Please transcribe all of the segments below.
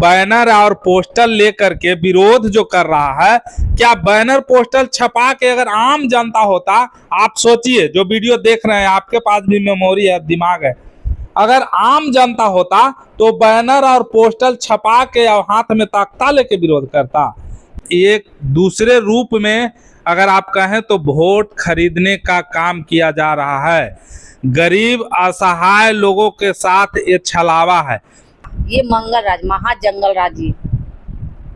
Banner और poster लेकर के विरोध जो कर रहा है, क्या बैनर पोस्टर छपा के अगर आम जनता होता, आप सोचिए जो वीडियो देख रहे हैं, आपके पास भी मेमोरी है, दिमाग है, अगर आम जनता होता तो बैनर और पोस्टर छपा के और हाथ में तख्ता लेके विरोध करता। एक दूसरे रूप में अगर आप कहें तो वोट खरीदने का काम किया जा रहा है। गरीब असहाय लोगों के साथ ये छलावा है। ये मंगल राज महाजंगल राज जी,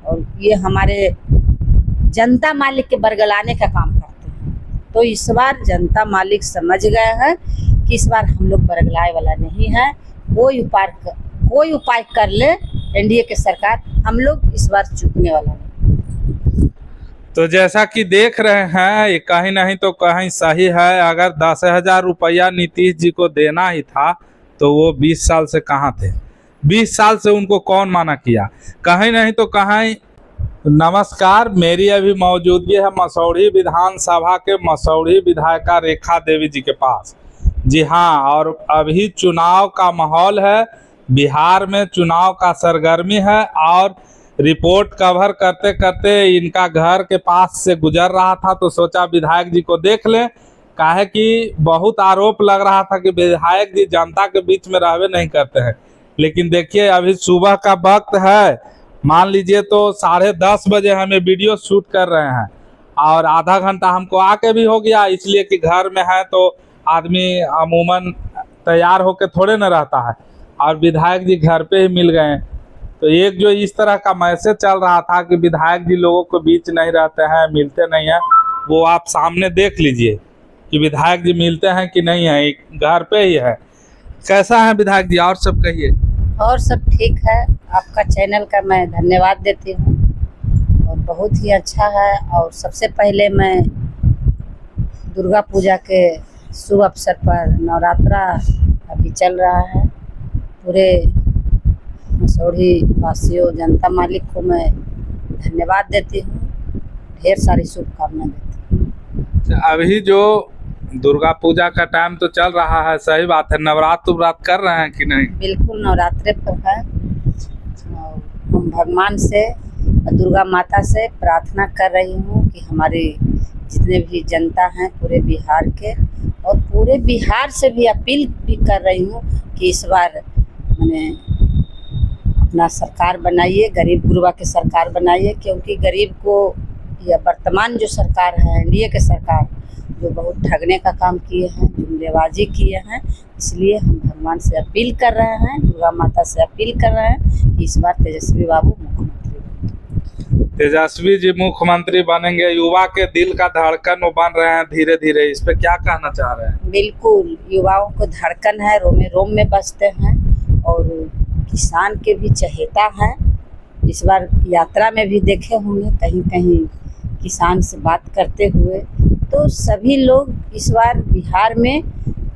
और ये हमारे जनता मालिक के बरगलाने का काम करते हैं। तो इस बार जनता मालिक समझ गए हैं कि इस बार हम लोग बरगलाए वाला नहीं है। कोई उपाय कर ले एनडीए के सरकार, हम लोग इस बार चूकने वाला नहीं। तो जैसा कि देख रहे हैं, ये कहीं नहीं तो कहीं सही है। अगर 10,000 रुपया नीतीश जी को देना ही था तो वो 20 साल से कहाँ थे? 20 साल से उनको कौन माना किया? कहीं नहीं तो कहीं। नमस्कार, मेरी अभी मौजूदगी है मसौढ़ी विधानसभा के मसौढ़ी विधायिका रेखा देवी जी के पास। जी हाँ, और अभी चुनाव का माहौल है, बिहार में चुनाव का सरगर्मी है, और रिपोर्ट कवर करते करते इनका घर के पास से गुजर रहा था तो सोचा विधायक जी को देख लें। काहे कि बहुत आरोप लग रहा था कि विधायक जी जनता के बीच में रहबे नहीं करते हैं। लेकिन देखिए, अभी सुबह का वक्त है, मान लीजिए तो 10:30 बजे हमें वीडियो शूट कर रहे हैं, और आधा घंटा हमको आके भी हो गया, इसलिए कि घर में है तो आदमी अमूमन तैयार होके थोड़े न रहता है, और विधायक जी घर पे ही मिल गए। तो एक जो इस तरह का मैसेज चल रहा था कि विधायक जी लोगों के बीच नहीं रहते हैं, मिलते नहीं हैं, वो आप सामने देख लीजिए कि विधायक जी मिलते हैं कि नहीं है, घर पे ही है। कैसा है विधायक जी? और सब कहिए। और सब ठीक है। आपका चैनल का मैं धन्यवाद देती हूँ, और बहुत ही अच्छा है। और सबसे पहले मैं दुर्गा पूजा के शुभ अवसर पर, नवरात्रा अभी चल रहा है, पूरे मसौढ़ी वासियों जनता मालिक को मैं धन्यवाद देती हूँ, ढेर सारी शुभकामनाएं देती हूँ। अभी जो दुर्गा पूजा का टाइम तो चल रहा है, सही बात है, नवरात्र कर रहे हैं कि नहीं? बिल्कुल नवरात्रे पर है। हम भगवान से, दुर्गा माता से प्रार्थना कर रही हूँ कि हमारी जितने भी जनता हैं पूरे बिहार के, और पूरे बिहार से भी अपील भी कर रही हूँ कि इस बार मैंने अपना सरकार बनाइए, गरीब गुरबा की सरकार बनाइए। क्योंकि गरीब को या वर्तमान जो सरकार है एनडीए के सरकार, जो बहुत ठगने का काम किए हैं, जुमलेबाजी किए हैं, इसलिए हम भगवान से अपील कर रहे हैं, दुर्गा माता से अपील कर रहे हैं कि इस बार तेजस्वी बाबू मुख्यमंत्री। तेजस्वी जी मुख्यमंत्री बनेंगे, युवा के दिल का धड़कन वो बन रहे हैं धीरे धीरे, इस पे क्या कहना चाह रहे हैं? बिल्कुल, युवाओं को धड़कन है, रोमे रोम में बसते हैं, और किसान के भी चहेता है। इस बार यात्रा में भी देखे होंगे कहीं कहीं किसान से बात करते हुए। तो सभी लोग इस बार बिहार में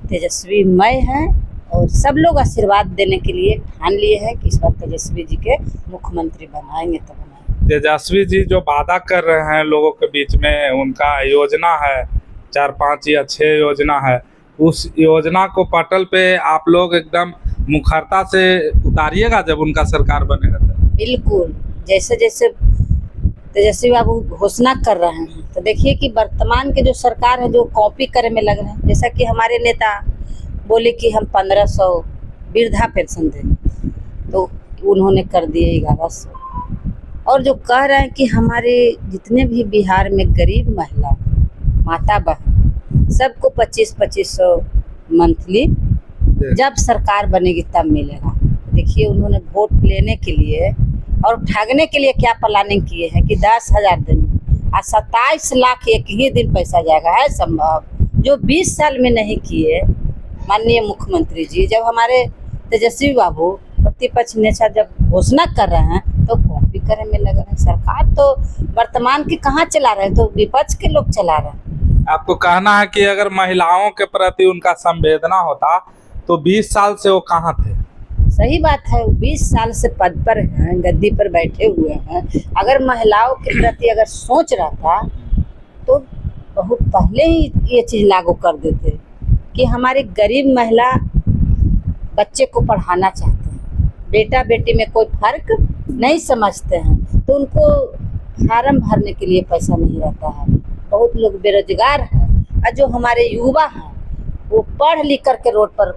तेजस्वी मय हैं, और सब लोग आशीर्वाद देने के लिए ठान लिए हैं कि इस बार तेजस्वी जी के मुख्यमंत्री बनाएंगे तो बनाएंगे। तेजस्वी जी जो वादा कर रहे हैं लोगों के बीच में, उनका योजना है 4, 5 या 6 योजना है, उस योजना को पटल पे आप लोग एकदम मुखरता से उतारिएगा जब उनका सरकार बनेगा तो। बिल्कुल, जैसे जैसे तेजस्वी बाबू घोषणा कर रहे हैं, तो देखिए कि वर्तमान के जो सरकार है जो कॉपी करे में लग रहे हैं। जैसा कि हमारे नेता बोले कि हम 1500 वृद्धा पेंशन देंगे, तो उन्होंने कर दिए 1100। और जो कह रहे हैं कि हमारे जितने भी बिहार में गरीब महिला, माता बहन, सबको 2500 मंथली जब सरकार बनेगी तब मिलेगा। देखिए, उन्होंने वोट लेने के लिए और ठगने के लिए क्या प्लानिंग किए हैं कि 10,000 देंगे और 27 लाख एक ही दिन पैसा जाएगा। है संभव? जो 20 साल में नहीं किए माननीय मुख्यमंत्री जी। जब हमारे तेजस्वी बाबू प्रतिपक्ष नेता जब घोषणा कर रहे हैं तो कॉपी करने में लग रहे हैं। सरकार तो वर्तमान की कहाँ चला रहे हैं, तो विपक्ष के लोग चला रहे हैं। आपको कहना है कि अगर महिलाओं के प्रति उनका संवेदना होता तो 20 साल से वो कहाँ थे? सही बात है, 20 साल से पद पर हैं, गद्दी पर बैठे हुए हैं। अगर महिलाओं के प्रति अगर सोच रहा था तो बहुत पहले ही ये चीज़ लागू कर देते कि हमारी गरीब महिला बच्चे को पढ़ाना चाहते हैं, बेटा बेटी में कोई फर्क नहीं समझते हैं, तो उनको फार्म भरने के लिए पैसा नहीं रहता है। बहुत लोग बेरोजगार हैं और जो हमारे युवा हैं वो पढ़ लिख करके रोड पर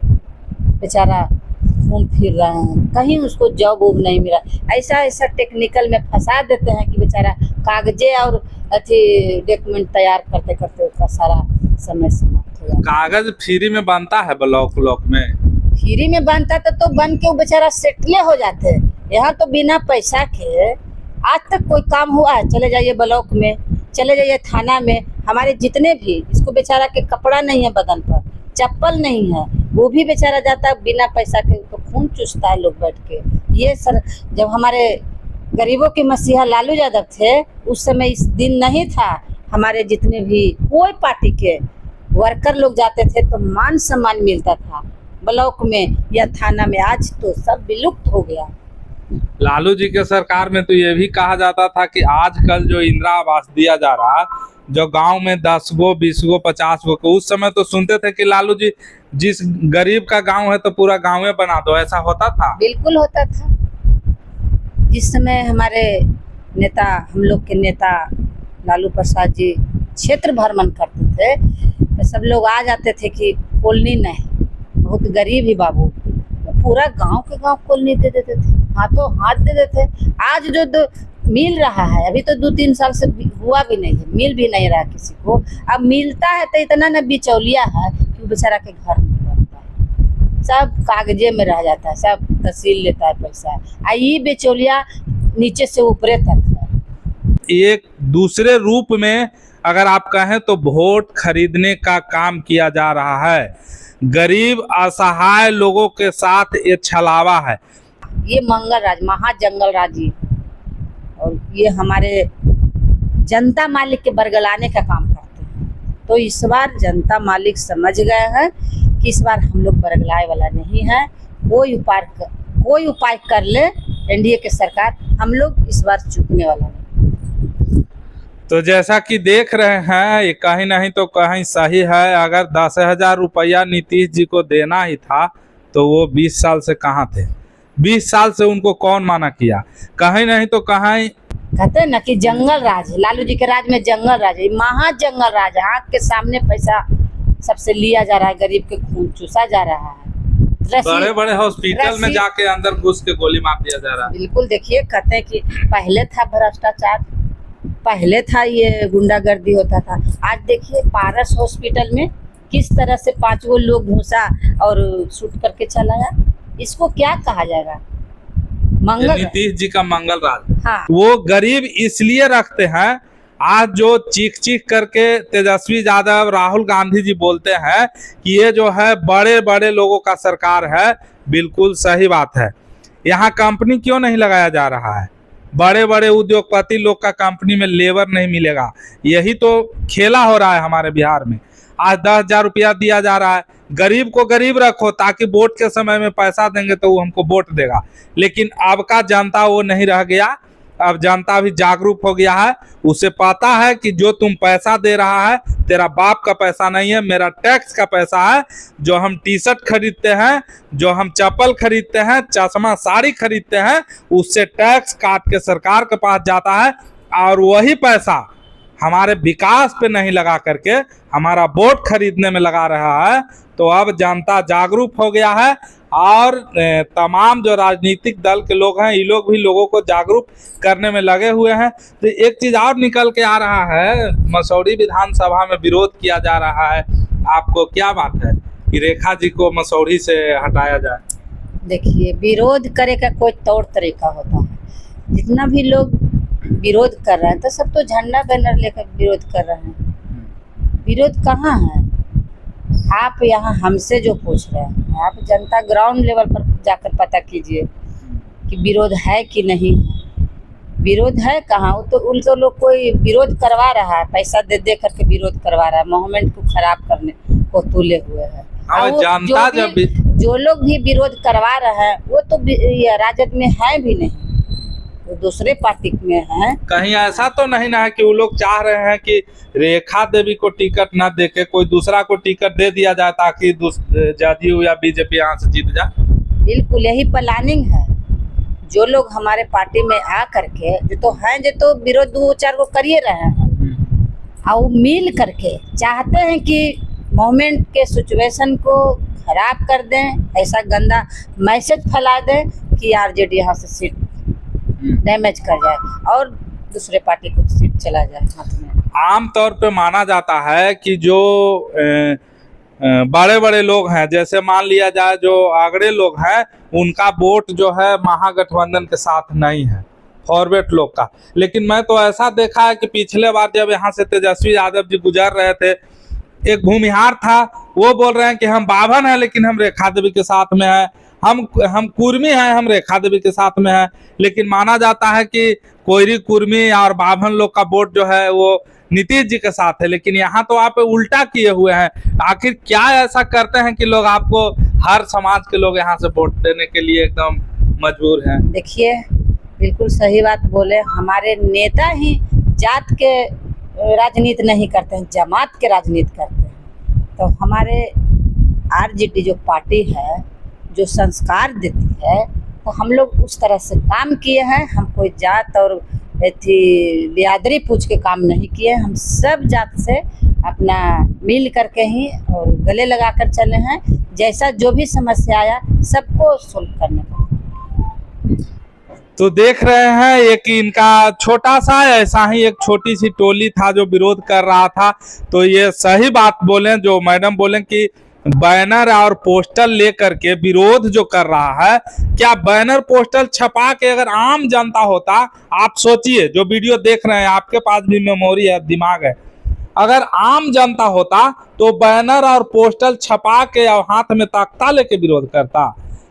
बेचारा घूम फिर रहे हैं, कहीं उसको जॉब वॉब नहीं मिला। ऐसा ऐसा टेक्निकल में फंसा देते हैं कि बेचारा कागजे और अथी डॉक्यूमेंट तैयार करते करते उसका सारा समय समाप्त हो जाता है। कागज फ्री में बनता है ब्लॉक में? फ्री में बनता तो बन के वो बेचारा सेटले हो जाते हैं। यहाँ तो बिना पैसा के आज तक कोई काम हुआ है? चले जाइए ब्लॉक में, चले जाइए थाना में, हमारे जितने भी, इसको बेचारा के कपड़ा नहीं है बदन पर, चप्पल नहीं है, वो भी बेचारा जाता है बिना पैसा के, तो खून चूसता है लोग बैठ के। ये सर जब हमारे गरीबों के मसीहा लालू यादव थे उस समय इस दिन नहीं था। हमारे जितने भी कोई पार्टी के वर्कर लोग जाते थे तो मान सम्मान मिलता था ब्लॉक में या थाना में। आज तो सब विलुप्त हो गया। लालू जी के सरकार में तो ये भी कहा जाता था कि आजकल जो इंदिरा आवास दिया जा रहा है, जो गांव में 10 गो 20 गो 50 गो को, उस समय तो सुनते थे कि लालू जी जिस गरीब का गांव है तो पूरा गांव बना दो, ऐसा होता था? बिल्कुल होता था। जिस समय हमारे नेता, हम लोग के नेता लालू प्रसाद जी क्षेत्र भ्रमण करते थे तो सब लोग आ जाते थे कि कॉलोनी नहीं, बहुत गरीब ही बाबू, पूरा गांव के गांव कॉलोनी दे देते थे, हाथों हाथ दे देते। आज जो मिल रहा है, अभी तो 2-3 साल से हुआ भी नहीं है, मिल भी नहीं रहा किसी को। अब मिलता है तो इतना न बिचौलिया है कि वो बेचारा के घर नहीं बनता है, सब कागजे में रह जाता है, सब तहसील लेता है पैसा। ये बिचौलिया नीचे से ऊपरे तक है। एक दूसरे रूप में अगर आप कहें तो वोट खरीदने का काम किया जा रहा है। गरीब असहाय लोगों के साथ ये छलावा है। ये मंगल राज, महाजंगल राज जी, और ये हमारे जनता मालिक के बरगलाने का काम करते हैं। तो इस बार जनता मालिक समझ गए हैं कि इस बार हम लोग बरगलाए वाला नहीं है। कोई उपाय कर ले एनडीए के सरकार, हम लोग इस बार चूकने वाला नहीं। तो जैसा कि देख रहे हैं, ये कहीं नहीं तो कहीं सही है। अगर 10,000 रुपया नीतीश जी को देना ही था तो वो 20 साल से कहाँ थे? 20 साल से उनको कौन माना किया? कहीं नहीं तो कहीं कहते हैं ना कि जंगल राज है, लालू जी के राज में जंगल राज है, महाजंगल राज है। आँख के सामने पैसा सबसे लिया जा रहा है, गरीब के खून चूसा जा रहा है। बड़े बड़े हॉस्पिटल में जाके अंदर घुस के गोली मार दिया जा रहा है। बिल्कुल, देखिए कहते हैं कि पहले था भ्रष्टाचार, पहले था ये गुंडागर्दी होता था। आज देखिए पारस हॉस्पिटल में किस तरह से 5 गो लोग घुसा और शूट करके चला गया। इसको क्या कहा जाएगा? मंगल नीतीश जी का मंगल राज। हाँ। वो गरीब इसलिए रखते हैं। आज जो चीख चीख करके तेजस्वी यादव, राहुल गांधी जी बोलते हैं कि ये जो है बड़े बड़े लोगों का सरकार है, बिल्कुल सही बात है। यहाँ कंपनी क्यों नहीं लगाया जा रहा है? बड़े बड़े उद्योगपति लोग का कंपनी में लेबर नहीं मिलेगा। यही तो खेला हो रहा है हमारे बिहार में। आज 10,000 रुपया दिया जा रहा है। गरीब को गरीब रखो ताकि वोट के समय में पैसा देंगे तो वो हमको वोट देगा। लेकिन अब का जनता वो नहीं रह गया। अब जनता भी जागरूक हो गया है। उसे पता है कि जो तुम पैसा दे रहा है तेरा बाप का पैसा नहीं है, मेरा टैक्स का पैसा है। जो हम टी शर्ट खरीदते हैं, जो हम चप्पल खरीदते हैं, चश्मा साड़ी खरीदते हैं, उससे टैक्स काट के सरकार के पास जाता है और वही पैसा हमारे विकास पे नहीं लगा करके हमारा वोट खरीदने में लगा रहा है। तो अब जनता जागरूक हो गया है और तमाम जो राजनीतिक दल के लोग हैं, ये लोग भी लोगों को जागरूक करने में लगे हुए हैं। तो एक चीज़ और निकल के आ रहा है, मसौढ़ी विधानसभा में विरोध किया जा रहा है। आपको क्या बात है कि रेखा जी को मसौढ़ी से हटाया जाए? देखिए, विरोध करे का कोई तौर तरीका होता है। जितना भी लोग विरोध कर रहे हैं तो सब तो झंडा बैनर लेकर विरोध कर रहे हैं। विरोध कहाँ है? आप यहाँ हमसे जो पूछ रहे हैं, आप जनता ग्राउंड लेवल पर जाकर पता कीजिए कि विरोध है कि नहीं है। विरोध है कहाँ? वो तो उन तो लोग कोई विरोध करवा रहा है, पैसा दे दे करके विरोध करवा रहा है, मोहमेंट को खराब करने को तुले हुए हैं। जनता जो लोग भी विरोध करवा रहे हैं वो तो राजद में है भी नहीं, वो दूसरे पार्टी में है। कहीं ऐसा तो नहीं ना है कि वो लोग चाह रहे हैं कि रेखा देवी को टिकट न देके कोई दूसरा को टिकट दे दिया जाए ताकि जदयू या बीजेपी यहाँ से जीत जाए? बिल्कुल, यही प्लानिंग है। जो लोग हमारे पार्टी में आ करके जो तो हैं जो तो विरोध 2-4 को करिए रहे हैं, और वो मिल करके चाहते हैं कि मोमेंट के सिचुएशन को खराब कर दें, ऐसा गंदा मैसेज फैला दें कि आरजेडी यहाँ से सीट डैमेज कर जाए और दूसरे पार्टी को सीट चला जाए हाथ में। आम तौर पे माना जाता है कि जो बड़े बड़े लोग हैं, जैसे मान लिया जाए जो आगरे लोग हैं, उनका वोट जो है महागठबंधन के साथ नहीं है, फॉरवर्ड लोग का। लेकिन मैं तो ऐसा देखा है कि पिछले बार जब यहाँ से तेजस्वी यादव जी गुजर रहे थे, एक भूमिहार था, वो बोल रहे हैं कि हम बाभन हैं लेकिन हम रेखा देवी के साथ में हैं, हम कुर्मी हैं, हम रेखा देवी के साथ में हैं। लेकिन माना जाता है कि कोयरी, कुर्मी और बाभन लोग का वोट जो है वो नीतीश जी के साथ है। लेकिन यहाँ तो आप उल्टा किए हुए हैं। आखिर क्या ऐसा करते हैं कि लोग आपको, हर समाज के लोग यहाँ से वोट देने के लिए एकदम मजबूर हैं? देखिए, बिल्कुल सही बात बोले। हमारे नेता ही जात के राजनीति नहीं करते हैं, जमात के राजनीति करते हैं। तो हमारे आरजेडी जो पार्टी है, जो संस्कार देती है, तो हम लोग उस तरह से काम किए हैं। हम कोई जात और बिरादरी पूछ के काम नहीं किए। हम सब जात से अपना मिल करके ही और गले लगा कर चले हैं। जैसा जो भी समस्या आया सबको सोल्व करने का। तो देख रहे हैं एक इनका छोटा सा, ऐसा ही एक छोटी सी टोली था जो विरोध कर रहा था। तो ये सही बात बोले जो मैडम बोले कि बैनर और पोस्टर लेकर के विरोध जो कर रहा है, क्या बैनर पोस्टर छपा के अगर आम जनता होता, आप सोचिए जो वीडियो देख रहे हैं, आपके पास भी मेमोरी है, दिमाग है, अगर आम जनता होता तो बैनर और पोस्टर छपा के और हाथ में तख्ता लेके विरोध करता?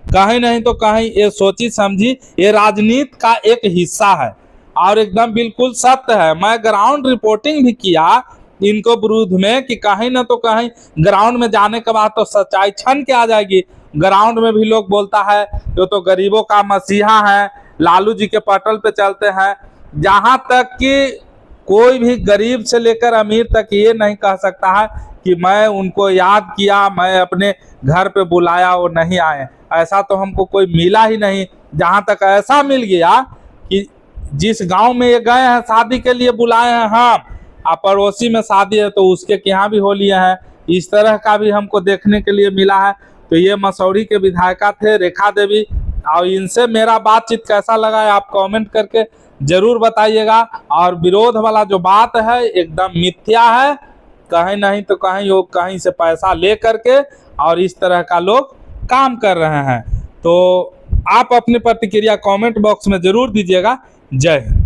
कहीं नहीं तो कहीं ये सोची समझी ये राजनीति का एक हिस्सा है और एकदम बिल्कुल सत्य है। मैं ग्राउंड रिपोर्टिंग भी किया इनको विरुद्ध में कि कहीं ना तो कहीं ग्राउंड में जाने के बाद तो सच्चाई छन के आ जाएगी। ग्राउंड में भी लोग बोलता है जो तो गरीबों का मसीहा है, लालू जी के पटल पे चलते हैं। जहां तक कि कोई भी गरीब से लेकर अमीर तक ये नहीं कह सकता है कि मैं उनको याद किया, मैं अपने घर पे बुलाया, वो नहीं आए। ऐसा तो हमको कोई मिला ही नहीं। जहां तक ऐसा मिल गया कि जिस गांव में ये गए हैं शादी के लिए बुलाए हैं हम, आप पड़ोसी में शादी है तो उसके यहाँ भी होलियां हैं, इस तरह का भी हमको देखने के लिए मिला है। तो ये मसौरी के विधायिका थे रेखा देवी, और इनसे मेरा बातचीत कैसा लगा है आप कमेंट करके जरूर बताइएगा। और विरोध वाला जो बात है एकदम मिथ्या है, कहीं नहीं तो कहीं वो कहीं से पैसा ले करके और इस तरह का लोग काम कर रहे हैं। तो आप अपनी प्रतिक्रिया कमेंट बॉक्स में जरूर दीजिएगा। जय हिंद।